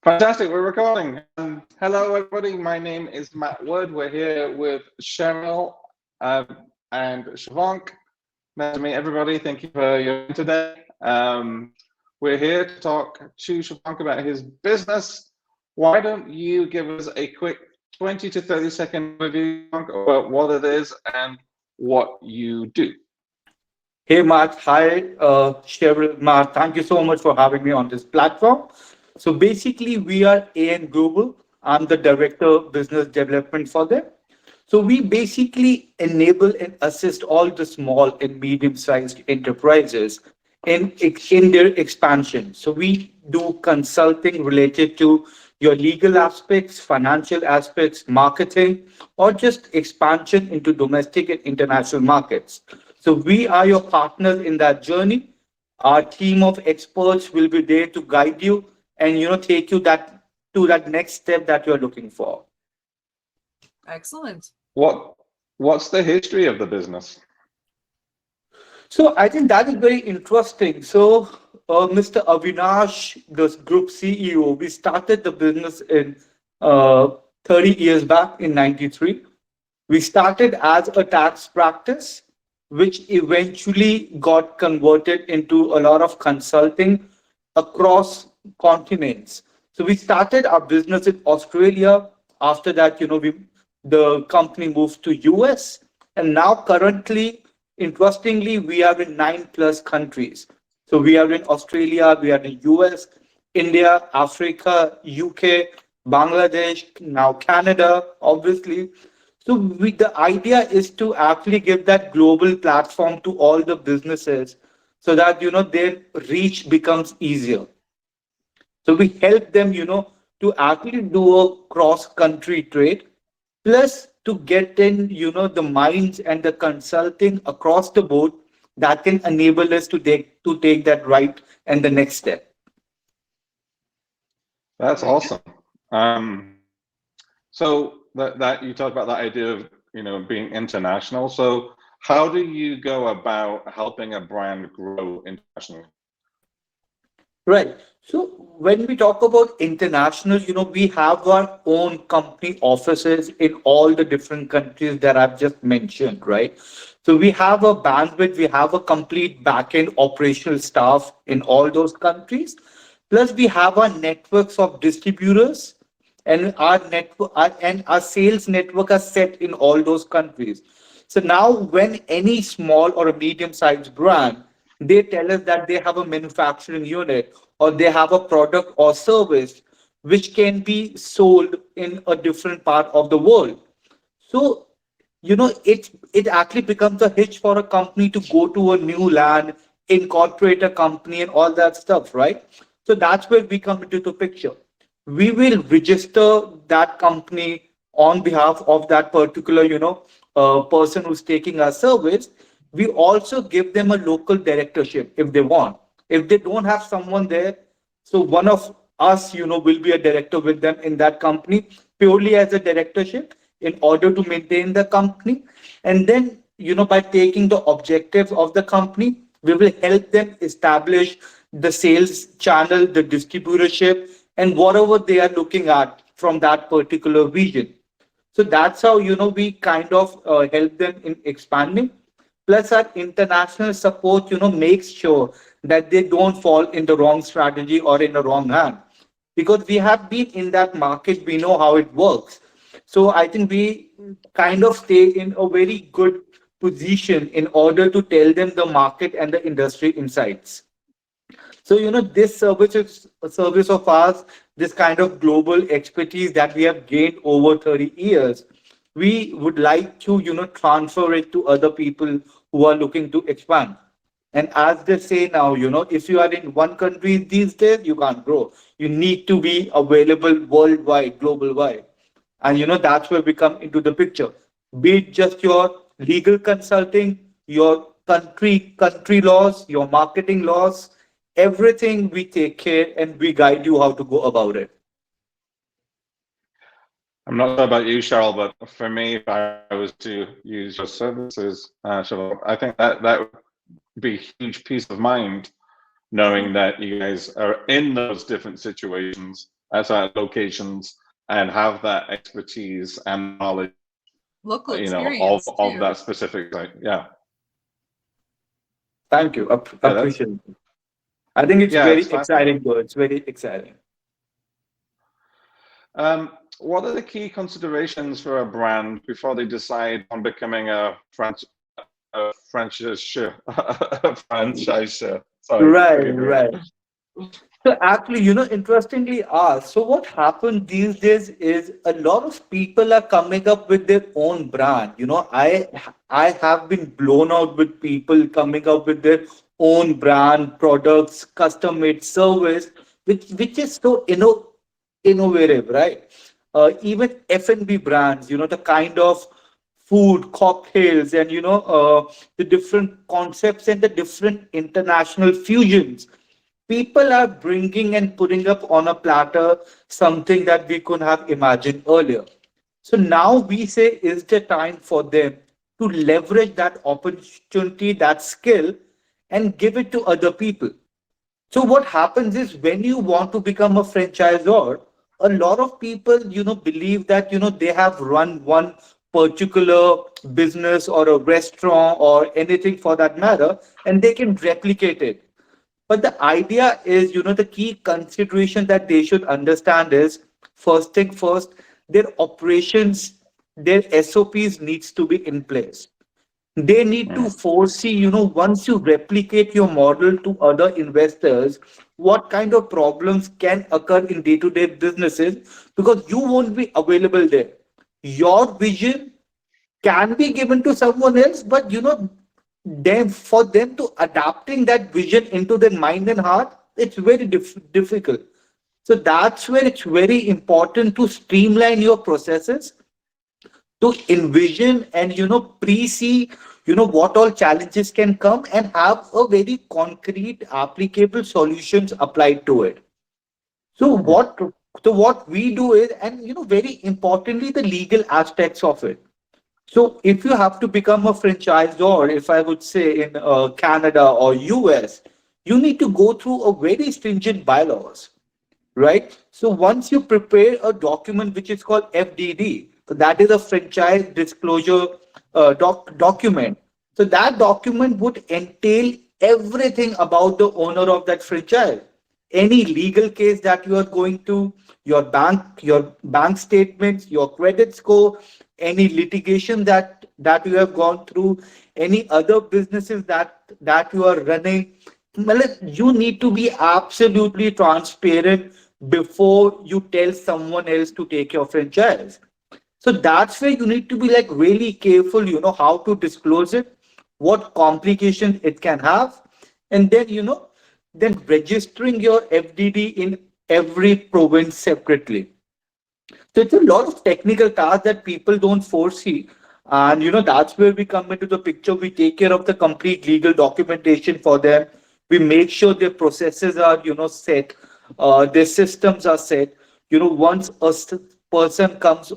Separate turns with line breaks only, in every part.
Fantastic, we're recording. Hello, everybody. My name is Matt Wood. We're here with Cheryl and Shivank. Nice to meet everybody. Thank you for your time today. We're here to talk to Shivank about his business. Why don't you give us a quick 20 to 30-second review about what it is and what you do?
Hey, Matt. Hi, Cheryl. Matt, thank you so much for having me on this platform. So basically, we are AN Global. I'm the Director of Business Development for them. So we basically enable and assist all the small and medium-sized enterprises in their expansion. So we do consulting related to your legal aspects, financial aspects, marketing, or just expansion into domestic and international markets. So we are your partners in that journey. Our team of experts will be there to guide you and take you that to that next step that you're looking for.
Excellent.
What's the history of the business?
So I think that is very interesting. So Mr. Avinash, the group CEO, we started the business in uh, 30 years back in 93. We started as a tax practice, which eventually got converted into a lot of consulting across continents. So we started our business in Australia. After that, the company moved to US, and now currently, interestingly, we are in 9+ countries. So we are in Australia, we are in US, India, Africa, UK, Bangladesh, now Canada, obviously. So the idea is to actually give that global platform to all the businesses so that their reach becomes easier. So we help them, to actually do a cross-country trade, plus to get in, the minds and the consulting across the board that can enable us to take that right and the next step.
That's awesome. So that you talked about that idea of being international. So how do you go about helping a brand grow internationally?
Right. So when we talk about international, we have our own company offices in all the different countries that I've just mentioned, right? So we have a bandwidth, we have a complete back-end operational staff in all those countries. Plus, we have our networks of distributors, and our sales network are set in all those countries. So now when any small or a medium-sized brand, they tell us that they have a manufacturing unit or they have a product or service which can be sold in a different part of the world. So, it actually becomes a hitch for a company to go to a new land, incorporate a company and all that stuff, right? So that's where we come into the picture. We will register that company on behalf of that particular, person who's taking our service. We also give them a local directorship if they want. If they don't have someone there, so one of us, will be a director with them in that company purely as a directorship in order to maintain the company. And then, by taking the objectives of the company, we will help them establish the sales channel, the distributorship, and whatever they are looking at from that particular region. So that's how we kind of help them in expanding. Plus, our international support, makes sure that they don't fall in the wrong strategy or in the wrong hand, because we have been in that market, we know how it works. So I think we kind of stay in a very good position in order to tell them the market and the industry insights. So, this service is a service of ours, this kind of global expertise that we have gained over 30 years. We would like to, transfer it to other people who are looking to expand. And as they say now, if you are in one country these days, you can't grow. You need to be available worldwide, global wide. And that's where we come into the picture. Be it just your legal consulting, your country laws, your marketing laws, everything we take care and we guide you how to go about it.
I'm not sure about you, Cheryl, but for me, if I was to use your services, Cheryl, I think that would be a huge peace of mind knowing that you guys are in those different situations locations and have that expertise and knowledge,
Local
of
experience too.
that specific site. Yeah,
Thank you.
yeah, that's
Appreciate it. I think it's
yeah,
very
it's fascinating.
exciting, though. It's very exciting.
What are the key considerations for a brand before they decide on becoming a franchisor? A franchisor. Sorry,
Right,
forgive me.
right. So actually, interestingly asked, so what happened these days is a lot of people are coming up with their own brand. I have been blown out with people coming up with their own brand, products, custom made service, which is so innovative, right? Even F&B brands, the kind of food, cocktails, and the different concepts and the different international fusions people are bringing and putting up on a platter something that we couldn't have imagined earlier. So now we say is the time for them to leverage that opportunity, that skill, and give it to other people. So what happens is when you want to become a franchisor, a lot of people, believe that, they have run one particular business or a restaurant or anything for that matter, and they can replicate it. But the idea is, the key consideration that they should understand is first thing first, their operations, their SOPs needs to be in place. They need to
Mm,
foresee, once you replicate your model to other investors, what kind of problems can occur in day-to-day businesses because you won't be available there. Your vision can be given to someone else, but them for them to adapting that vision into their mind and heart, it's very difficult. So that's where it's very important to streamline your processes, to envision and pre-see what all challenges can come and have a very concrete applicable solutions applied to it. So
mm,
what we do is, and very importantly, the legal aspects of it. So if you have to become a franchisor, if I would say in Canada or US, you need to go through a very stringent bylaws, right? So once you prepare a document which is called FDD, so that is a franchise disclosure document. So that document would entail everything about the owner of that franchise. Any legal case that you are going to, your bank statements, your credit score, any litigation that you have gone through, any other businesses that you are running. Well, you need to be absolutely transparent before you tell someone else to take your franchise. So that's where you need to be like really careful, how to disclose it, what complications it can have, and then, then registering your FDD in every province separately. So it's a lot of technical tasks that people don't foresee. And that's where we come into the picture. We take care of the complete legal documentation for them. We make sure their processes are, set, their systems are set. Once person comes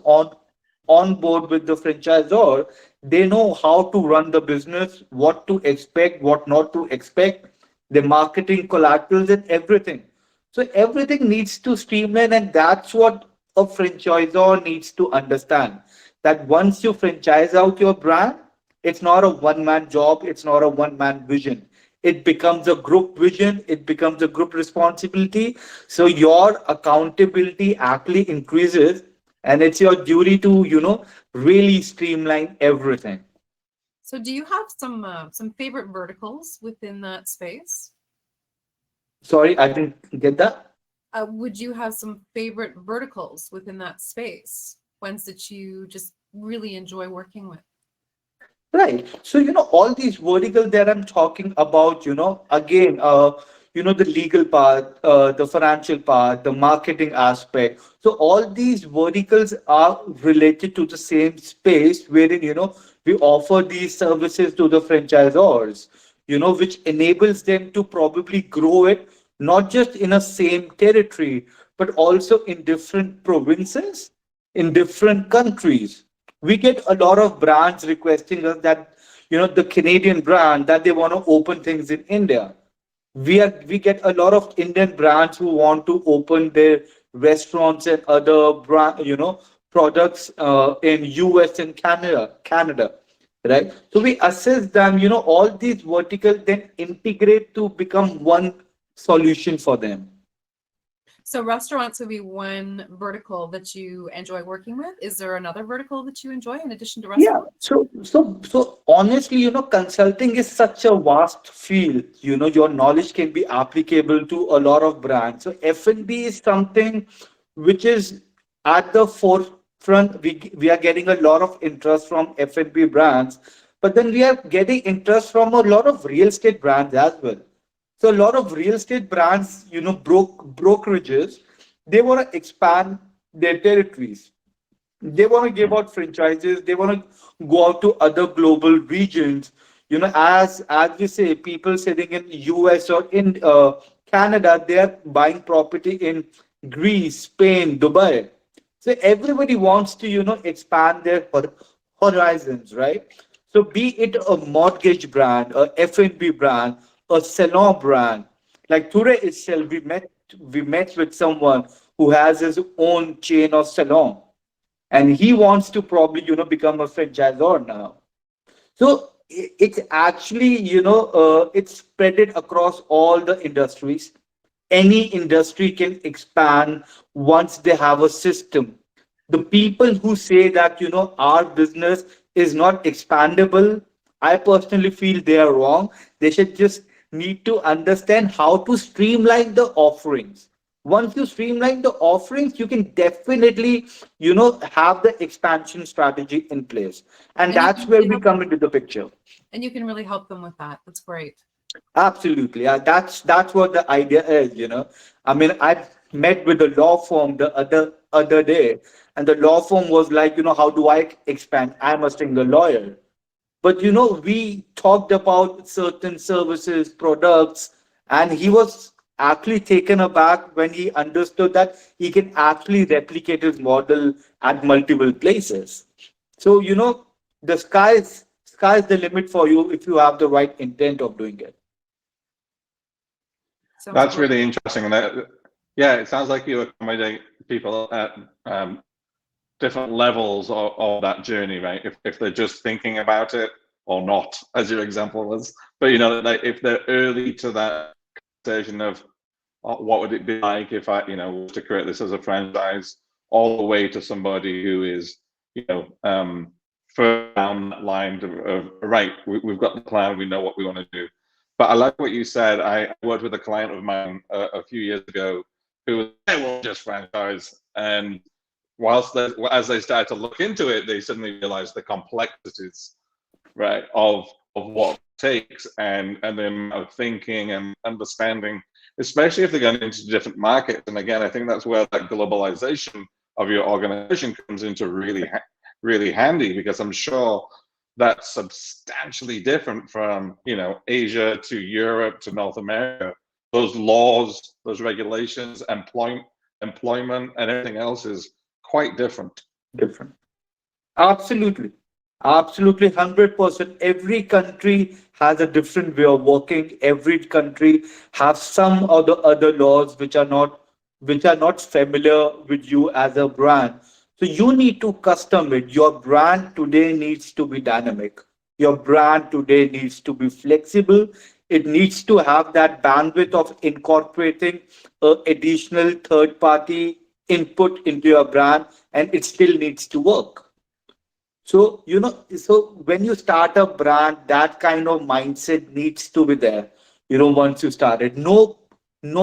on board with the franchisor, they know how to run the business, what to expect, what not to expect, the marketing collaterals and everything. So everything needs to streamline, and that's what a franchisor needs to understand. That once you franchise out your brand, it's not a one-man job, it's not a one-man vision. It becomes a group vision, it becomes a group responsibility. So your accountability actually increases, and it's your duty to, really streamline everything.
So do you have some favorite verticals within that space?
Sorry, I didn't get that.
Would you have some favorite verticals within that space? Ones that you just really enjoy working with?
Right. So, all these verticals that I'm talking about, again, the legal part, the financial part, the marketing aspect. So all these verticals are related to the same space wherein, we offer these services to the franchisors, which enables them to probably grow it, not just in a same territory, but also in different provinces, in different countries. We get a lot of brands requesting us that the Canadian brand that they want to open things in India. We get a lot of Indian brands who want to open their restaurants and other brand, products in US and Canada, right? So we assess them, all these verticals then integrate to become one solution for them.
So restaurants would be one vertical that you enjoy working with. Is there another vertical that you enjoy in addition to
Yeah.
restaurants?
So honestly, consulting is such a vast field. Your knowledge can be applicable to a lot of brands. So F&B is something which is at the forefront. We are getting a lot of interest from F&B brands, but then we are getting interest from a lot of real estate brands as well. So a lot of real estate brands, brokerages, they want to expand their territories. They want to give out franchises. They want to go out to other global regions. As we say, people sitting in US or in Canada, they are buying property in Greece, Spain, Dubai. So everybody wants to expand their horizons, right? So be it a mortgage brand, a F&B brand, a salon brand. Like today itself, we met with someone who has his own chain of salon, and he wants to probably become a franchisor now. So it's actually it's spread it across all the industries. Any industry can expand once they have a system. The people who say that our business is not expandable, I personally feel they are wrong. They should just need to understand how to streamline the offerings. Once you streamline the offerings, you can definitely have the expansion strategy in place, and
And you
that's
can
where
really
we
help,
come into the picture.
and you can really help them with that. That's great.
Absolutely. That's what the idea is. I mean, I met with a law firm the other day, and the law firm was like, how do I expand? I'm a single lawyer. But we talked about certain services, products, and he was actually taken aback when he understood that he can actually replicate his model at multiple places. So, the sky's the limit for you if you have the right intent of doing it.
Sounds
That's
great.
really interesting. And yeah, it sounds like you accommodate people at different levels of that journey, right? If they're just thinking about it or not, as your example was. But like if they're early to that conversation of what would it be like if I, was to create this as a franchise, all the way to somebody who is, further down that line of right, we've got the plan, we know what we want to do. But I like what you said. I worked with a client of mine a few years ago who was, they will just franchise. And as they started to look into it, they suddenly realized the complexities, right, of what it takes and the amount of thinking and understanding, especially if they're going into different markets. And again, I think that's where that globalization of your organization comes into really handy, because I'm sure that's substantially different from Asia to Europe to North America. Those laws, those regulations, employment, and everything else is quite different.
Different. Absolutely. Absolutely, 100%. Every country has a different way of working. Every country has some other laws which are not familiar with you as a brand. So you need to custom it. Your brand today needs to be dynamic. Your brand today needs to be flexible. It needs to have that bandwidth of incorporating additional third party input into your brand, and it still needs to work. So, when you start a brand, that kind of mindset needs to be there. Once you start it, no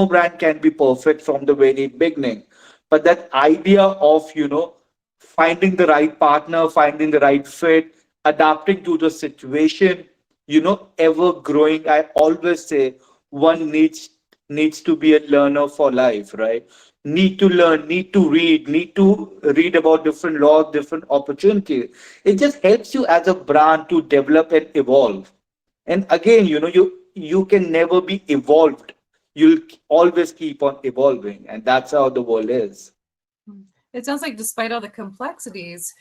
brand can be perfect from the very beginning. But that idea of, finding the right partner, finding the right fit, adapting to the situation, ever growing. I always say one needs to be a learner for life, right? Need to learn, need to read about different laws, different opportunities. It just helps you as a brand to develop and evolve. And again, you can never be evolved. You'll always keep on evolving, and that's how the world is.
It sounds like despite all the complexities,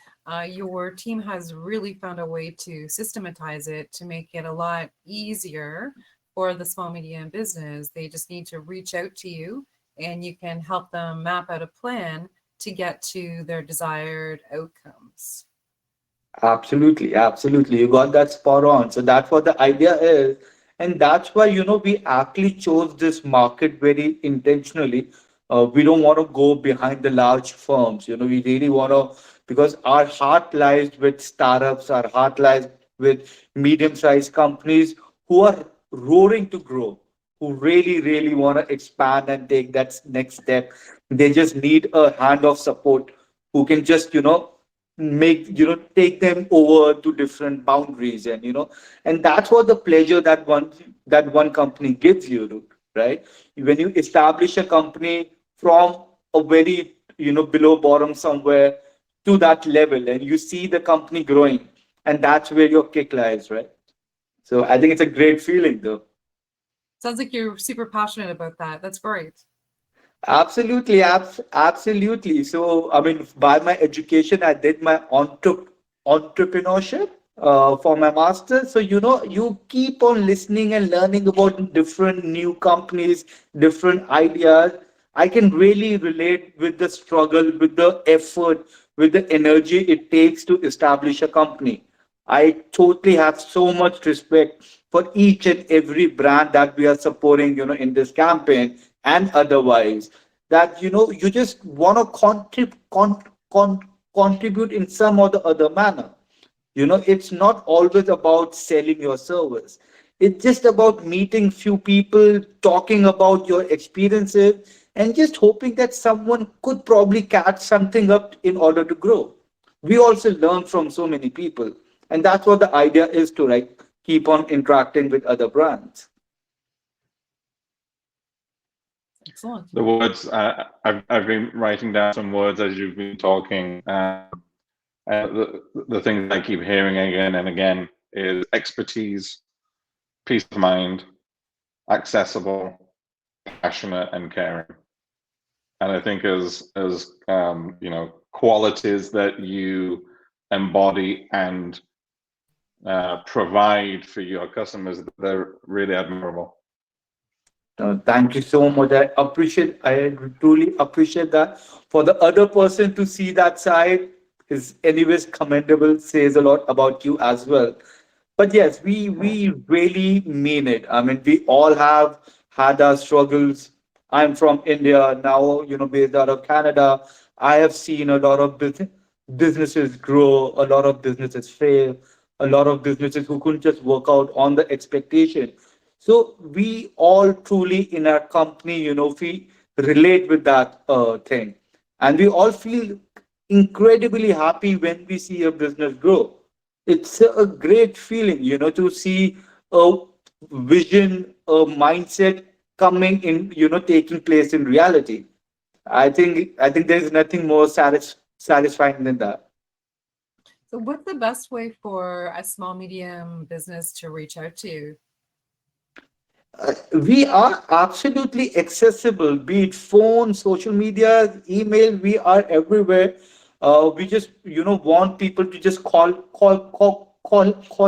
your team has really found a way to systematize it to make it a lot easier for the small medium business. They just need to reach out to you and you can help them map out a plan to get to their desired outcomes.
Absolutely, absolutely. You got that spot on. So that's what the idea is. And that's why, we actually chose this market very intentionally. We don't want to go behind the large firms. We really want to, because our heart lies with startups, our heart lies with medium-sized companies who are roaring to grow, who really, really want to expand and take that next step. They just need a hand of support who can just, take them over to different boundaries, and that's what the pleasure that one company gives you, right? When you establish a company from a very, below bottom somewhere to that level, and you see the company growing, and that's where your kick lies, right? So I think it's a great feeling, though.
Sounds like you're super passionate about that. That's great.
Absolutely, absolutely. So, I mean, by my education, I did my entrepreneurship for my master's. So, you keep on listening and learning about different new companies, different ideas. I can really relate with the struggle, with the effort, with the energy it takes to establish a company. I totally have so much respect for each and every brand that we are supporting, in this campaign and otherwise. That you just want to contribute in some or the other manner. It's not always about selling your service. It's just about meeting few people, talking about your experiences, and just hoping that someone could probably catch something up in order to grow. We also learn from so many people, and that's what the idea is, to like keep on interacting with other brands.
Excellent.
The words I've been writing down some words as you've been talking. The things I keep hearing again and again is expertise, peace of mind, accessible, passionate, and caring. And I think as qualities that you embody and provide for your customers, they're really admirable.
Thank you so much. I truly appreciate that. For the other person to see that side is anyways commendable, says a lot about you as well. But yes, we really mean it. I mean, we all have had our struggles. I'm from India now, based out of Canada. I have seen a lot of businesses grow, a lot of businesses fail, a lot of businesses who couldn't just work out on the expectation. So we all truly in our company, we relate with that thing, and we all feel incredibly happy when we see a business grow. It's a great feeling, to see a vision, a mindset coming in, taking place in reality. I think there's nothing more satisfying than that.
So, what's the best way for a small medium business to reach out to you?
We are absolutely accessible, be it phone, social media, email, we are everywhere. We just, want people to just call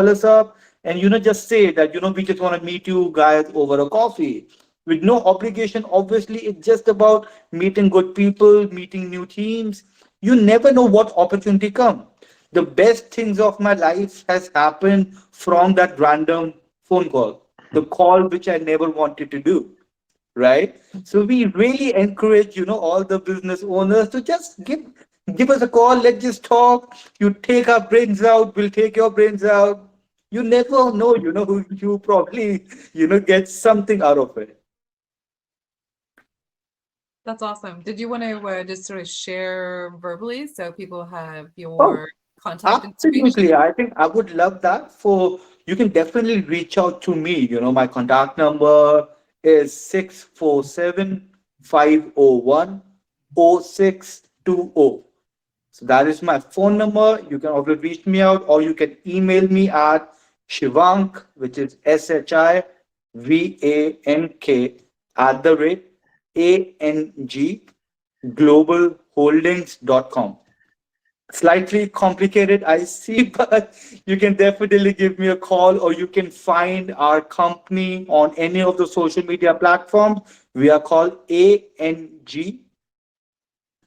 us up and, just say that, we just want to meet you guys over a coffee with no obligation. Obviously, it's just about meeting good people, meeting new teams. You never know what opportunity come. The best things of my life has happened from that random phone call, the call which I never wanted to do, right? So we really encourage, all the business owners to just give us a call. Let's just talk. You take our brains out, we'll take your brains out. You never know, who you probably, get something out of it.
That's awesome. Did you want to just sort of share verbally so people have
Oh,
your contact information?
absolutely. I think I would love that. For you can definitely reach out to me. My contact number is 647-501-0620. So that is my phone number. You can also reach me out, or you can email me at Shivank, which is SHIVANK @ANG slightly complicated, I see, but you can definitely give me a call, or you can find our company on any of the social media platforms. We are called ANG.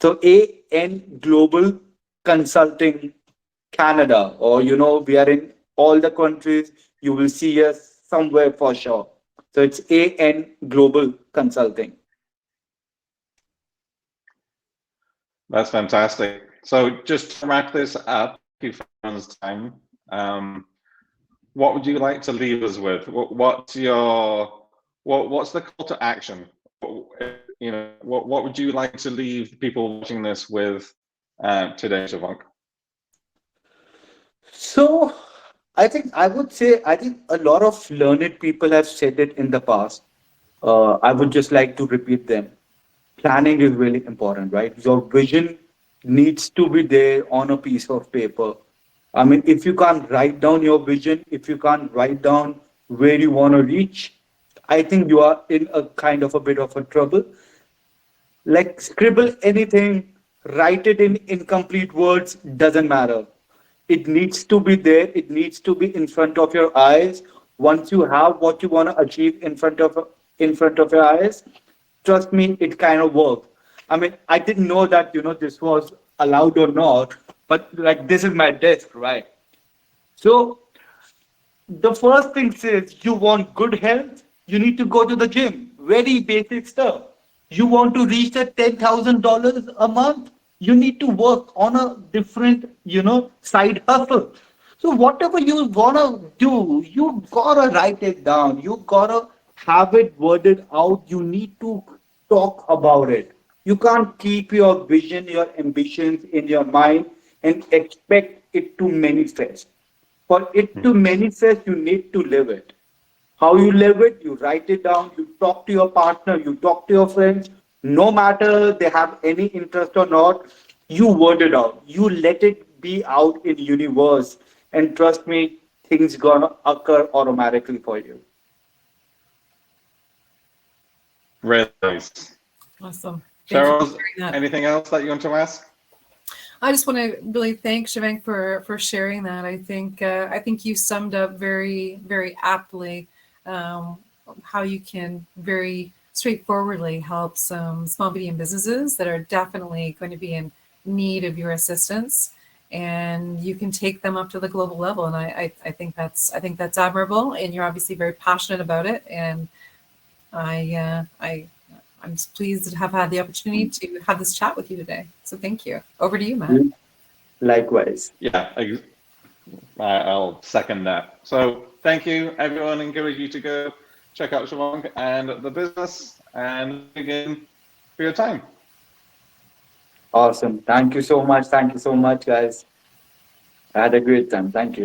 So AN Global Consulting Canada, or we are in all the countries. You will see us somewhere for sure. So it's AN Global Consulting.
That's fantastic. So just to wrap this up, thank you for everyone's time. What would you like to leave us with? What's the call to action? What would you like to leave people watching this with today, Shivank?
So I think a lot of learned people have said it in the past. I would just like to repeat them. Planning is really important, right? Your vision needs to be there on a piece of paper. I mean, if you can't write down your vision, if you can't write down where you want to reach, I think you are in a kind of a bit of a trouble. Like scribble anything, write it in incomplete words, doesn't matter. It needs to be there, it needs to be in front of your eyes. Once you have what you want to achieve in front of your eyes, trust me, it kind of works. I mean, I didn't know that this was allowed or not, but like this is my desk, right? So the first thing says you want good health, you need to go to the gym. Very basic stuff. You want to reach that $10,000 a month, you need to work on a different, side hustle. So whatever you wanna do, you gotta write it down. You gotta have it worded out. You need to talk about it. You can't keep your vision, your ambitions in your mind and expect it to manifest. For it to manifest, you need to live it. How you live it, you write it down, you talk to your partner, you talk to your friends, no matter they have any interest or not, you word it out. You let it be out in universe. And trust me, things gonna occur automatically for you.
Really nice.
Awesome. Thank you for
Cheryl,
sharing that.
anything else that you want to ask?
I just want to really thank Shivank for sharing that. I think you summed up very very aptly um, how you can very straightforwardly help some small medium businesses that are definitely going to be in need of your assistance, and you can take them up to the global level. And I think that's admirable, and you're obviously very passionate about it. And I'm just pleased to have had the opportunity to have this chat with you today. So thank you. Over to you, Matt.
Likewise.
Yeah, I'll second that. So thank you, everyone. Encourage you to go check out Shivank and the business, and again for your time.
Awesome. Thank you so much. Thank you so much, guys. I had a great time. Thank you.